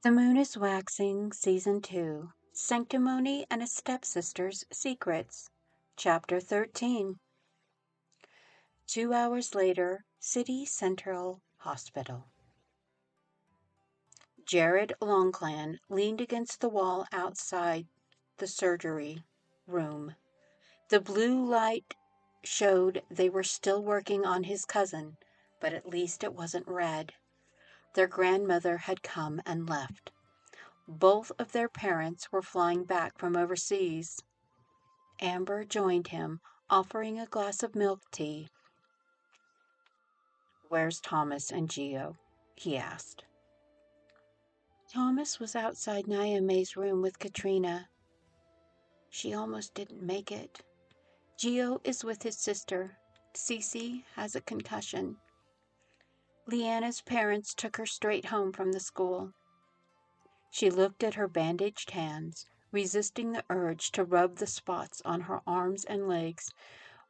The Moon is Waxing, Season 2, Sanctimony and a Stepsister's Secrets, Chapter 13. 2 hours later, City Central Hospital. Jared Longclan leaned against the wall outside the surgery room. The blue light showed they were still working on his cousin, but at least it wasn't red. Their grandmother had come and left. Both of their parents were flying back from overseas. Amber joined him, offering a glass of milk tea. "Where's Thomas and Geo?" he asked. Thomas was outside Naya-Mei's room with Katrina. She almost didn't make it. Geo is with his sister. Cece has a concussion. Leanna's parents took her straight home from the school. She looked at her bandaged hands, resisting the urge to rub the spots on her arms and legs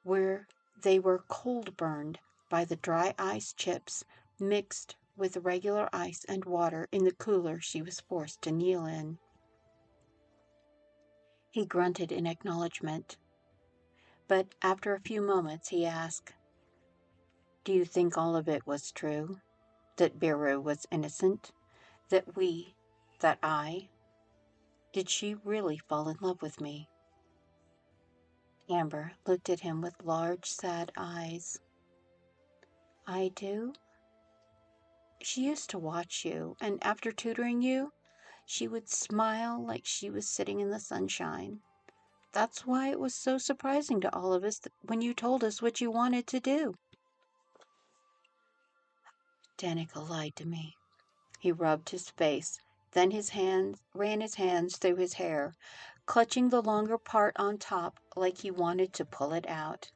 where they were cold-burned by the dry ice chips mixed with regular ice and water in the cooler she was forced to kneel in. He grunted in acknowledgement, but after a few moments he asked, "Do you think all of it was true? That Biru was innocent? That I... Did she really fall in love with me?" Amber looked at him with large, sad eyes. "I do. She used to watch you, and after tutoring you, she would smile like she was sitting in the sunshine. That's why it was so surprising to all of us when you told us what you wanted to do." Danica lied to me. He rubbed his face, then ran his hands through his hair, clutching the longer part on top like he wanted to pull it out.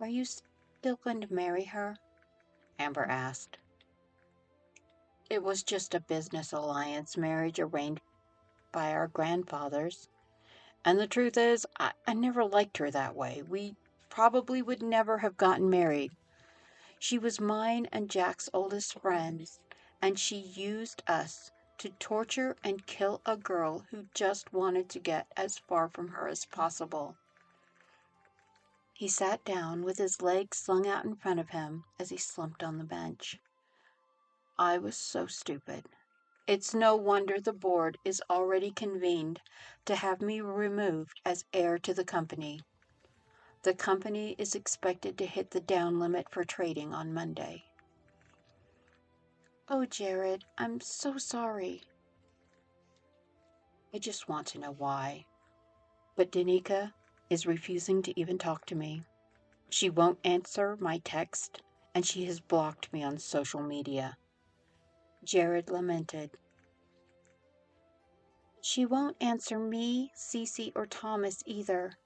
"Are you still going to marry her?" Amber asked. "It was just a business alliance marriage arranged by our grandfathers. And the truth is, I never liked her that way. We probably would never have gotten married. She was mine and Jack's oldest friend, and she used us to torture and kill a girl who just wanted to get as far from her as possible." He sat down with his legs slung out in front of him as he slumped on the bench. "I was so stupid. It's no wonder the board is already convened to have me removed as heir to the company. The company is expected to hit the down limit for trading on Monday." "Oh, Jared, I'm so sorry." "I just want to know why. But Danica is refusing to even talk to me. She won't answer my text, and she has blocked me on social media." Jared lamented. "She won't answer me, Cece, or Thomas either."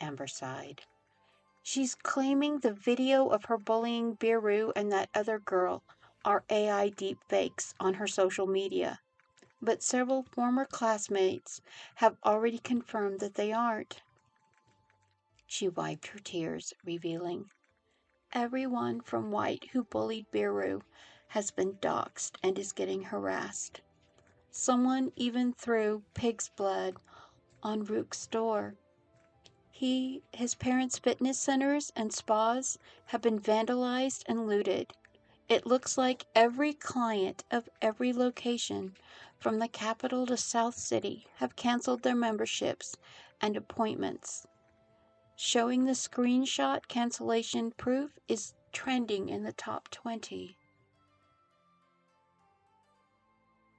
Amber sighed. "She's claiming the video of her bullying Biru and that other girl are AI deepfakes on her social media, but several former classmates have already confirmed that they aren't." She wiped her tears, revealing, "Everyone from White who bullied Biru has been doxxed and is getting harassed. Someone even threw pig's blood on Rook's door. His parents' fitness centers and spas have been vandalized and looted. It looks like every client of every location, from the capital to South City, have canceled their memberships and appointments. Showing the screenshot cancellation proof is trending in the top 20.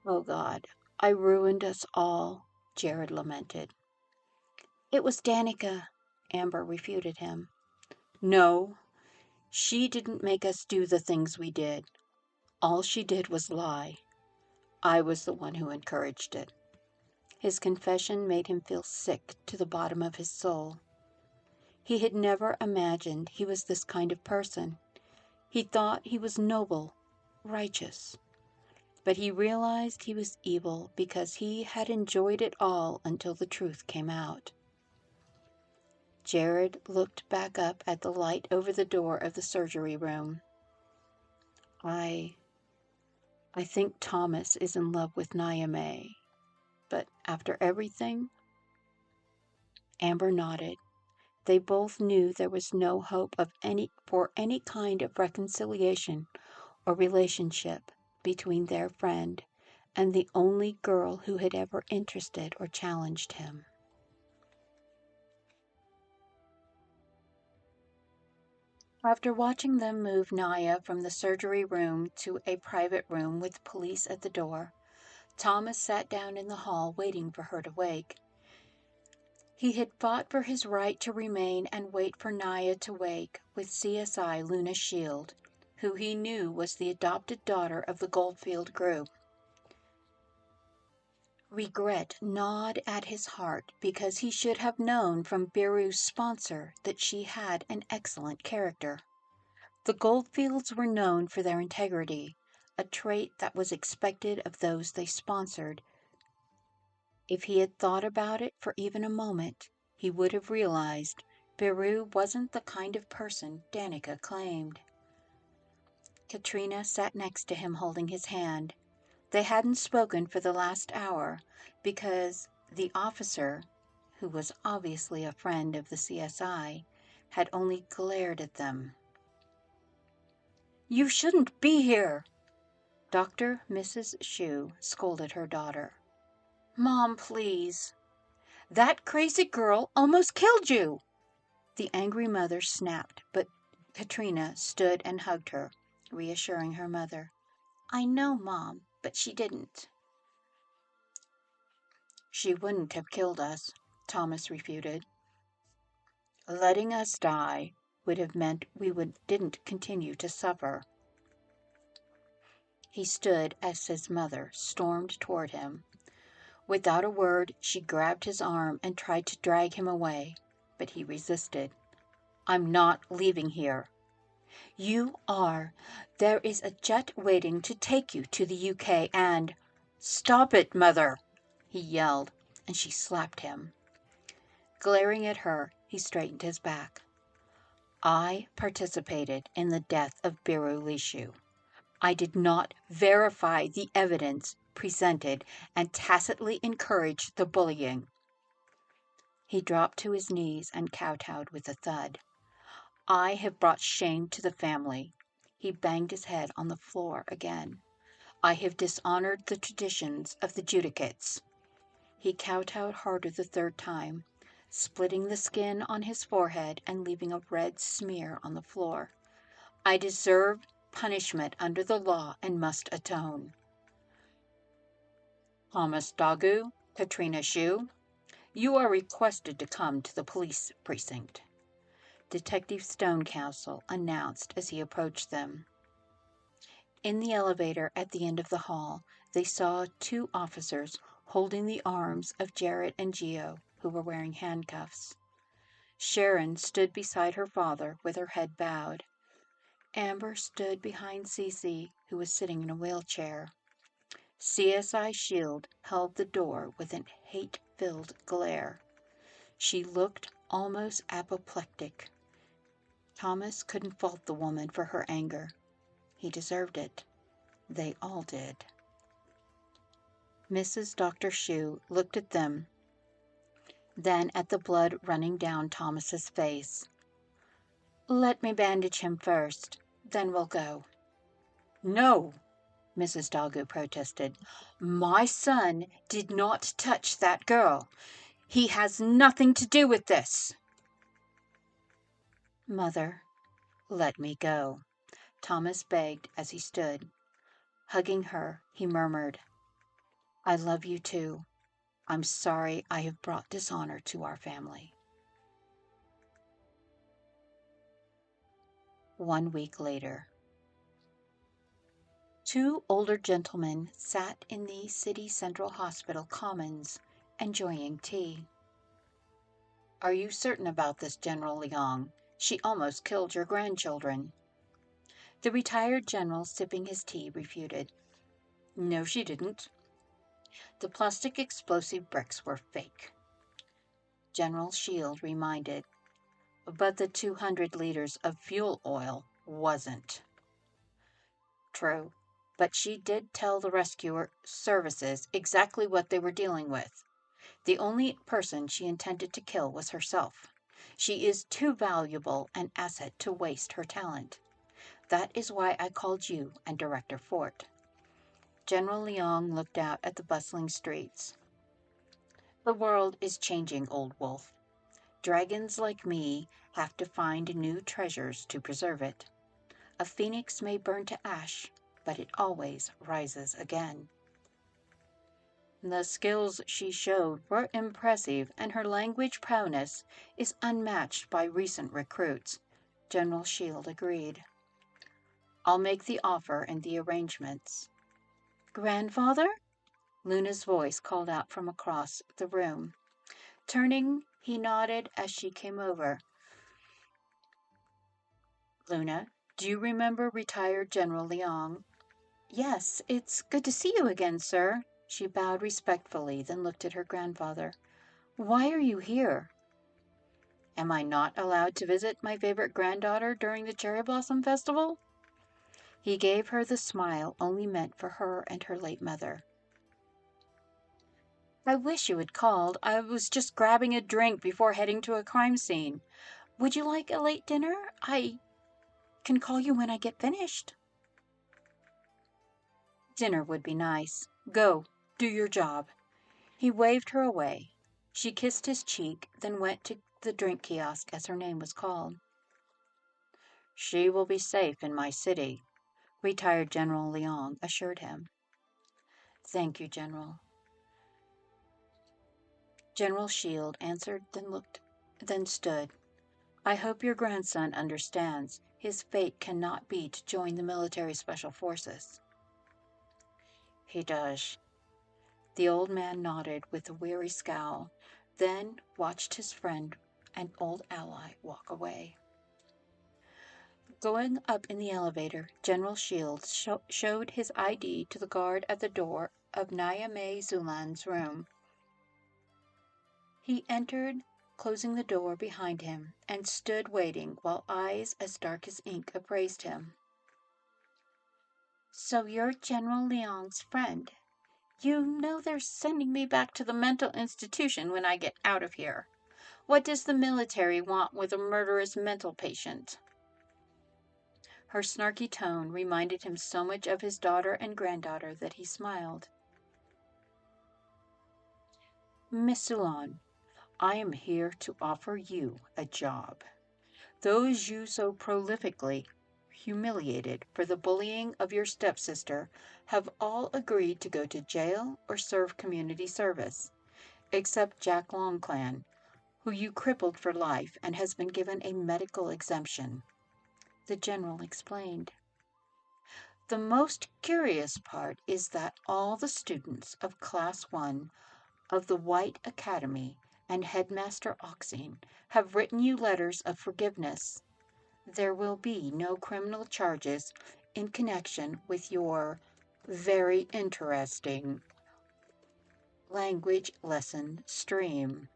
"Oh God, I ruined us all," Jared lamented. "It was Danica," Amber refuted him. "No, she didn't make us do the things we did. All she did was lie. I was the one who encouraged it." His confession made him feel sick to the bottom of his soul. He had never imagined he was this kind of person. He thought he was noble, righteous. But he realized he was evil because he had enjoyed it all until the truth came out. Jared looked back up at the light over the door of the surgery room. I I think Thomas is in love with Naya-Mei, but after everything? Amber nodded. They both knew there was no hope for any kind of reconciliation or relationship between their friend and the only girl who had ever interested or challenged him. After watching them move Naya from the surgery room to a private room with police at the door, Thomas sat down in the hall waiting for her to wake. He had fought for his right to remain and wait for Naya to wake with CSI Luna Shield, who he knew was the adopted daughter of the Goldfield group. Regret gnawed at his heart because he should have known from Biru's sponsor that she had an excellent character. The Goldfields were known for their integrity, a trait that was expected of those they sponsored. If he had thought about it for even a moment, he would have realized Biru wasn't the kind of person Danica claimed. Katrina sat next to him holding his hand. They hadn't spoken for the last hour because the officer, who was obviously a friend of the CSI, had only glared at them. "You shouldn't be here!" Dr. Mrs. Xu scolded her daughter. "Mom, please. That crazy girl almost killed you!" The angry mother snapped, but Katrina stood and hugged her, reassuring her mother. "I know, Mom, but she didn't." "She wouldn't have killed us," Thomas refuted. "Letting us die would have meant didn't continue to suffer." He stood as his mother stormed toward him. Without a word, she grabbed his arm and tried to drag him away, but he resisted. "I'm not leaving here." "You are. There is a jet waiting to take you to the UK and—" "Stop it, Mother!" he yelled, and she slapped him. Glaring at her, he straightened his back. "I participated in the death of Biru Lishu. I did not verify the evidence presented and tacitly encouraged the bullying." He dropped to his knees and kowtowed with a thud. "I have brought shame to the family." He banged his head on the floor again. "I have dishonored the traditions of the Judicates." He kowtowed harder the third time, splitting the skin on his forehead and leaving a red smear on the floor. "I deserve punishment under the law and must atone." "Thomas Dagu, Katrina Xu, you are requested to come to the police precinct," Detective Stonecastle announced as he approached them. In the elevator at the end of the hall, they saw two officers holding the arms of Jarrett and Geo, who were wearing handcuffs. Sharon stood beside her father with her head bowed. Amber stood behind Cece, who was sitting in a wheelchair. CSI Shield held the door with a hate-filled glare. She looked almost apoplectic. Thomas couldn't fault the woman for her anger. He deserved it. They all did. Mrs. Dr. Xu looked at them, then at the blood running down Thomas's face. "Let me bandage him first, then we'll go." "No," Mrs. Dagu protested. "My son did not touch that girl. He has nothing to do with this." "Mother, let me go," Thomas begged as he stood. Hugging her, he murmured, "I love you too. I'm sorry I have brought dishonor to our family." 1 week later. Two older gentlemen sat in the City Central Hospital Commons, enjoying tea. "Are you certain about this, General Liang? She almost killed your grandchildren." The retired general, sipping his tea, refuted. "No, she didn't. The plastic explosive bricks were fake." General Shield reminded, "But the 200 liters of fuel oil wasn't." "True, but she did tell the rescue services exactly what they were dealing with. The only person she intended to kill was herself. She is too valuable an asset to waste her talent. That is why I called you and Director Fort. General Leong looked out at the bustling streets. The world is changing, old wolf. Dragons like me have to find new treasures to preserve it. A phoenix may burn to ash, but it always rises again. The skills she showed were impressive, and her language prowess is unmatched by recent recruits, General Shield agreed. I'll make the offer and the arrangements. Grandfather? Luna's voice called out from across the room. Turning, he nodded as she came over. Luna, do you remember retired General Leong? Yes, it's good to see you again, sir. She bowed respectfully, then looked at her grandfather. Why are you here? Am I not allowed to visit my favorite granddaughter during the Cherry Blossom Festival? He gave her the smile only meant for her and her late mother. I wish you had called. I was just grabbing a drink before heading to a crime scene. Would you like a late dinner? I can call you when I get finished. Dinner would be nice. Go, do your job. He waved her away. She kissed his cheek, then went to the drink kiosk as her name was called. She will be safe in my city, retired General Leong assured him. Thank you, General. General Shield answered, then stood. I hope your grandson understands his fate cannot be to join the military special forces. He does. The old man nodded with a weary scowl, then watched his friend and old ally walk away. Going up in the elevator, General Shields showed his ID to the guard at the door of Naya-Mei Xuilan's room. He entered, closing the door behind him, and stood waiting while eyes as dark as ink appraised him. So you're General Leong's friend. You know they're sending me back to the mental institution when I get out of here. What does the military want with a murderous mental patient? Her snarky tone reminded him so much of his daughter and granddaughter that he smiled. Miss Xuilan, I am here to offer you a job. Those you so prolifically humiliated for the bullying of your stepsister have all agreed to go to jail or serve community service, except Jack Longclan, who you crippled for life and has been given a medical exemption. The general explained. The most curious part is that all the students of Class 1 of the White Academy and Headmaster Oxine have written you letters of forgiveness. There will be no criminal charges in connection with your very interesting language lesson stream.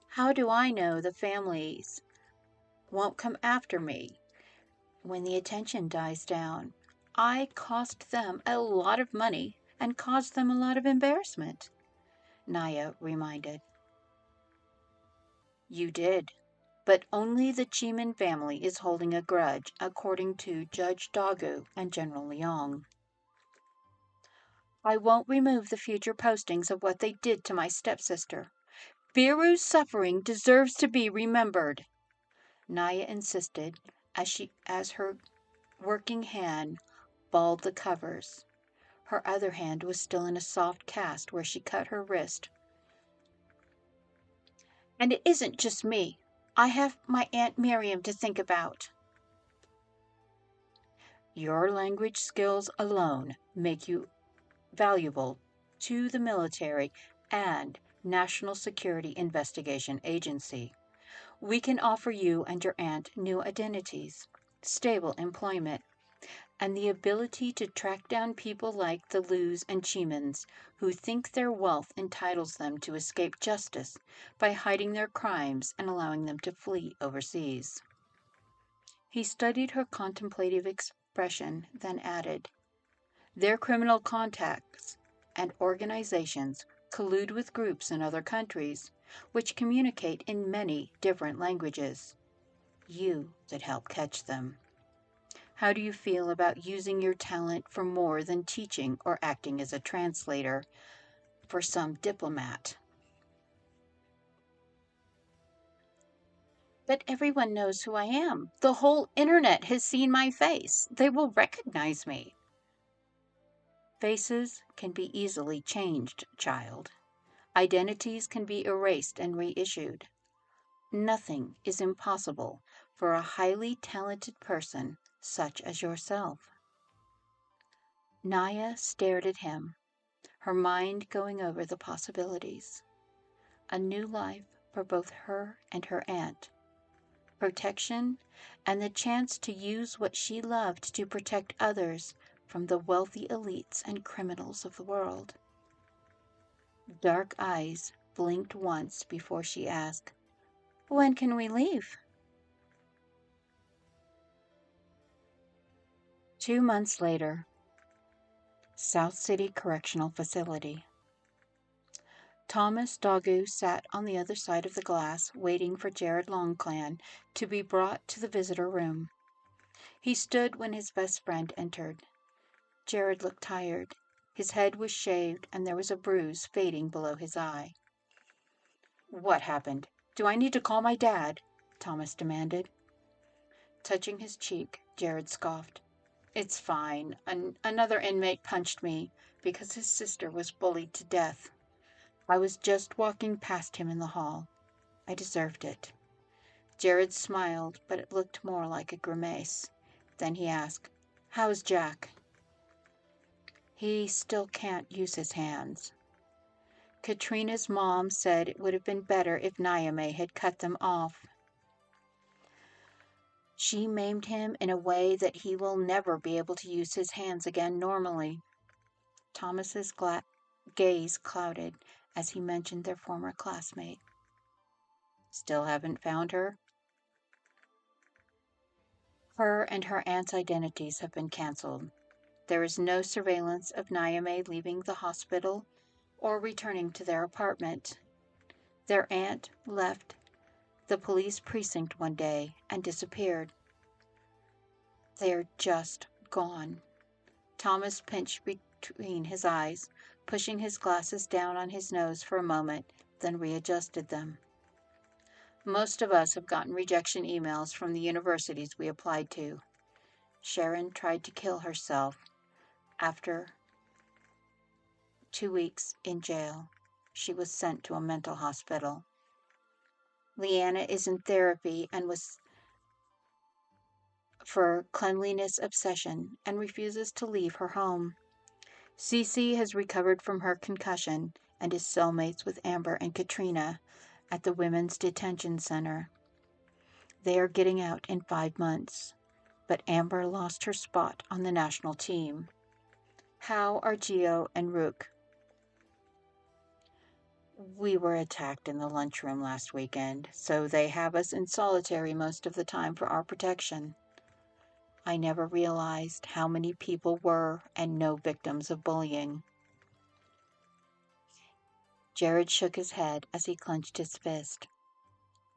How do I know the families won't come after me when the attention dies down? I cost them a lot of money and caused them a lot of embarrassment, Naya reminded. You did, but only the Cheeman family is holding a grudge, according to Judge Dagu and General Leong. I won't remove the future postings of what they did to my stepsister. Biru's suffering deserves to be remembered, Naya insisted as her working hand balled the covers. Her other hand was still in a soft cast where she cut her wrist. And it isn't just me. I have my Aunt Miriam to think about. Your language skills alone make you valuable to the military and National Security Investigation Agency. We can offer you and your aunt new identities, stable employment, and the ability to track down people like the Lus and Chimans who think their wealth entitles them to escape justice by hiding their crimes and allowing them to flee overseas. He studied her contemplative expression, then added, "Their criminal contacts and organizations collude with groups in other countries, which communicate in many different languages. You could help catch them. How do you feel about using your talent for more than teaching or acting as a translator for some diplomat?" "But everyone knows who I am. The whole internet has seen my face. They will recognize me." "Faces can be easily changed, child. Identities can be erased and reissued. Nothing is impossible for a highly talented person such as yourself." Naya stared at him, her mind going over the possibilities. A new life for both her and her aunt. Protection, and the chance to use what she loved to protect others from the wealthy elites and criminals of the world. Dark eyes blinked once before she asked, "When can we leave?" 2 months later, South City Correctional Facility. Thomas Dogu sat on the other side of the glass, waiting for Jared Longclan to be brought to the visitor room. He stood when his best friend entered. Jared looked tired. His head was shaved, and there was a bruise fading below his eye. "What happened? Do I need to call my dad?" Thomas demanded. Touching his cheek, Jared scoffed. "It's fine. Another inmate punched me because his sister was bullied to death. I was just walking past him in the hall. I deserved it." Jared smiled, but it looked more like a grimace. Then he asked, "How's Jack?" "He still can't use his hands. Katrina's mom said it would have been better if Naya-Mei had cut them off. She maimed him in a way that he will never be able to use his hands again normally." Thomas's gaze clouded as he mentioned their former classmate. "Still haven't found her?" "Her and her aunt's identities have been canceled. There is no surveillance of Naya-Mei leaving the hospital or returning to their apartment. Their aunt left the police precinct one day and disappeared. They're just gone." Thomas pinched between his eyes, pushing his glasses down on his nose for a moment, then readjusted them. "Most of us have gotten rejection emails from the universities we applied to. Sharon tried to kill herself. After 2 weeks in jail, she was sent to a mental hospital. Leanna is in therapy and was for cleanliness obsession and refuses to leave her home. Cece has recovered from her concussion and is cellmates with Amber and Katrina at the Women's Detention Center. They are getting out in 5 months, but Amber lost her spot on the national team. How are Gio and Rook?" "We were attacked in the lunchroom last weekend, so they have us in solitary most of the time for our protection. I never realized how many people were and know victims of bullying." Jared shook his head as he clenched his fist.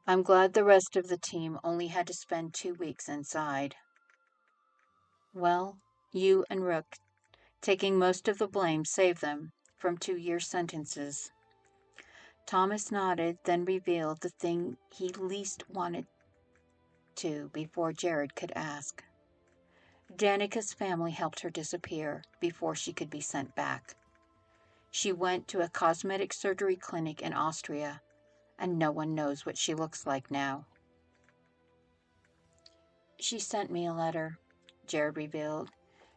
"I'm glad the rest of the team only had to spend 2 weeks inside." "Well, you and Rook taking most of the blame saved them from 2-year sentences." Thomas nodded, then revealed the thing he least wanted to before Jared could ask. Danica's family helped her disappear before she could be sent back. She went to a cosmetic surgery clinic in Austria, and no one knows what she looks like now. "She sent me a letter," Jared revealed.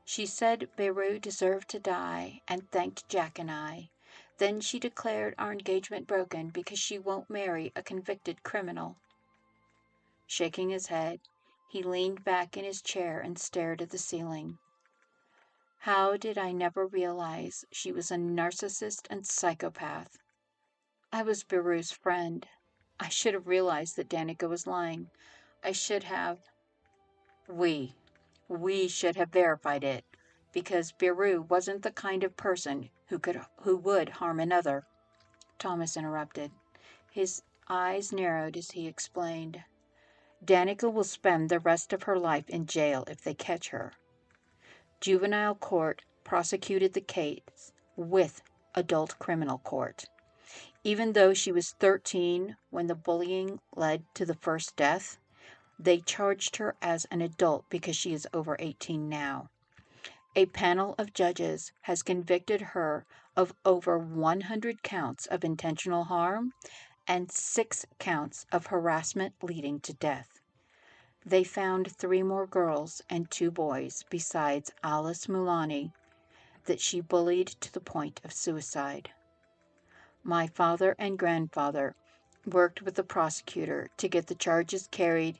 "She said Biru deserved to die and thanked Jack and I. Then she declared our engagement broken because she won't marry a convicted criminal." Shaking his head, he leaned back in his chair and stared at the ceiling. "How did I never realize she was a narcissist and psychopath? I was Biru's friend. I should have realized that Danica was lying. I should have—" "We," We should have verified it, because Biru wasn't the kind of person who would harm another," Thomas interrupted. His eyes narrowed as he explained. "Danica will spend the rest of her life in jail if they catch her. Juvenile court prosecuted the case with adult criminal court. Even though she was 13 when the bullying led to the first death, they charged her as an adult because she is over 18 now. A panel of judges has convicted her of over 100 counts of intentional harm and 6 counts of harassment leading to death. They found 3 more girls and 2 boys besides Alice Mulani that she bullied to the point of suicide. My father and grandfather worked with the prosecutor to get the charges carried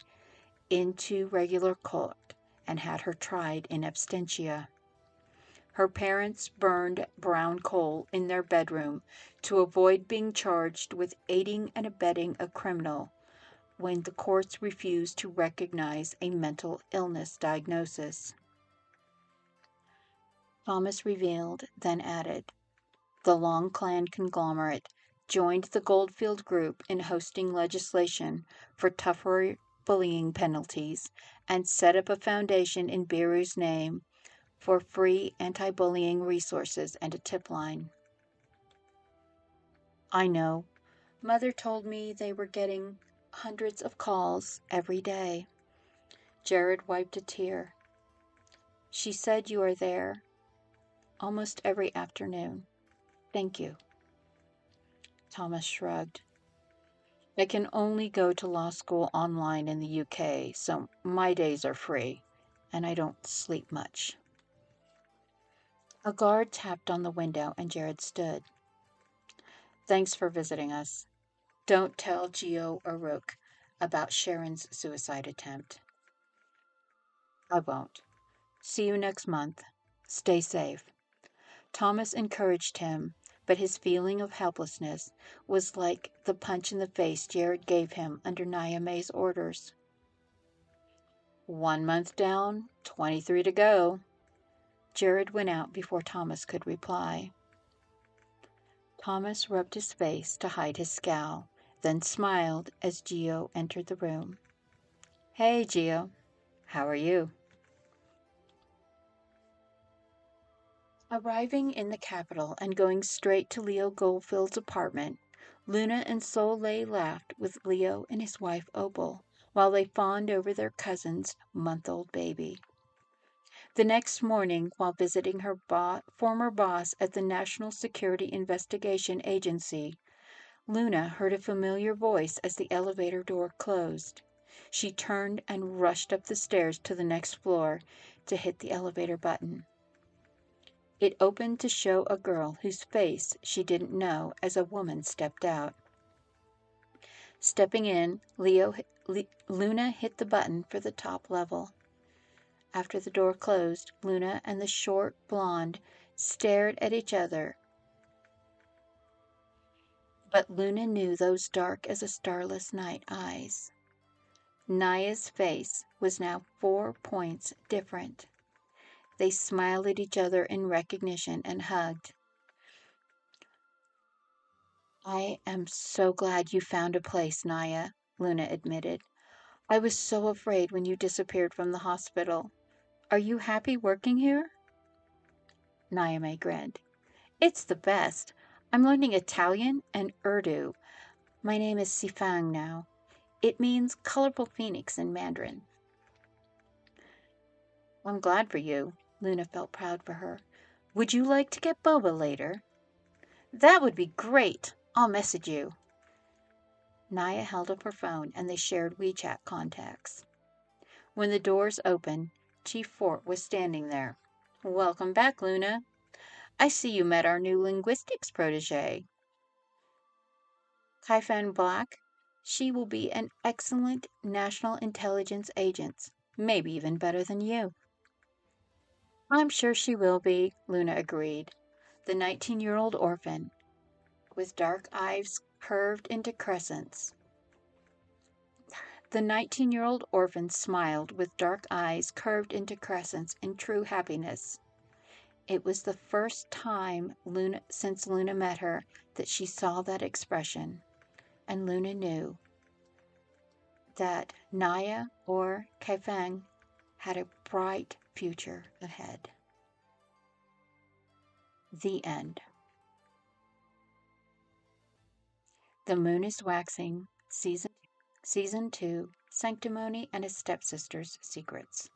into regular court and had her tried in absentia. Her parents burned brown coal in their bedroom to avoid being charged with aiding and abetting a criminal when the courts refused to recognize a mental illness diagnosis." Thomas revealed, then added, "The Long Clan conglomerate joined the Goldfield Group in hosting legislation for tougher bullying penalties and set up a foundation in Biru's name for free anti-bullying resources and a tip line." "I know. Mother told me they were getting hundreds of calls every day." Jared wiped a tear. "She said you are there almost every afternoon. Thank you." Thomas shrugged. "I can only go to law school online in the UK, so my days are free, and I don't sleep much." A guard tapped on the window, and Jared stood. "Thanks for visiting us. Don't tell Gio or Rook about Sharon's suicide attempt." "I won't. See you next month. Stay safe." Thomas encouraged him, but his feeling of helplessness was like the punch in the face Jared gave him under Naya-Mei's orders. 1 month down, 23 to go. Jared went out before Thomas could reply. Thomas rubbed his face to hide his scowl, then smiled as Gio entered the room. "Hey, Gio. How are you?" Arriving in the capital and going straight to Leo Goldfield's apartment, Luna and Soleil laughed with Leo and his wife Opal while they fawned over their cousin's month-old baby. The next morning, while visiting her former boss at the National Security Investigation Agency, Luna heard a familiar voice as the elevator door closed. She turned and rushed up the stairs to the next floor to hit the elevator button. It opened to show a girl whose face she didn't know as a woman stepped out. Stepping in, Luna hit the button for the top level. After the door closed, Luna and the short blonde stared at each other, but Luna knew those dark as a starless night eyes. Naya's face was now 4 points different. They smiled at each other in recognition and hugged. "I am so glad you found a place, Naya," Luna admitted. "I was so afraid when you disappeared from the hospital. Are you happy working here?" Naya-Mei grinned. "It's the best. I'm learning Italian and Urdu. My name is Sifang now. It means colorful phoenix in Mandarin." "I'm glad for you." Luna felt proud for her. "Would you like to get boba later?" "That would be great. I'll message you." Naya held up her phone and they shared WeChat contacts. When the doors opened, Chief Fort was standing there. "Welcome back, Luna. I see you met our new linguistics protege, Kaifan Black. She will be an excellent national intelligence agent, maybe even better than you." "I'm sure she will be," Luna agreed. The 19-year-old orphan, with dark eyes curved into crescents, The 19-year-old orphan smiled with dark eyes curved into crescents in true happiness. It was the first time since Luna met her that she saw that expression, and Luna knew that Naya or Kaifeng had a bright future ahead. The end. The Moon is Waxing, Season 2, Sanctimony and his Stepsister's Secrets.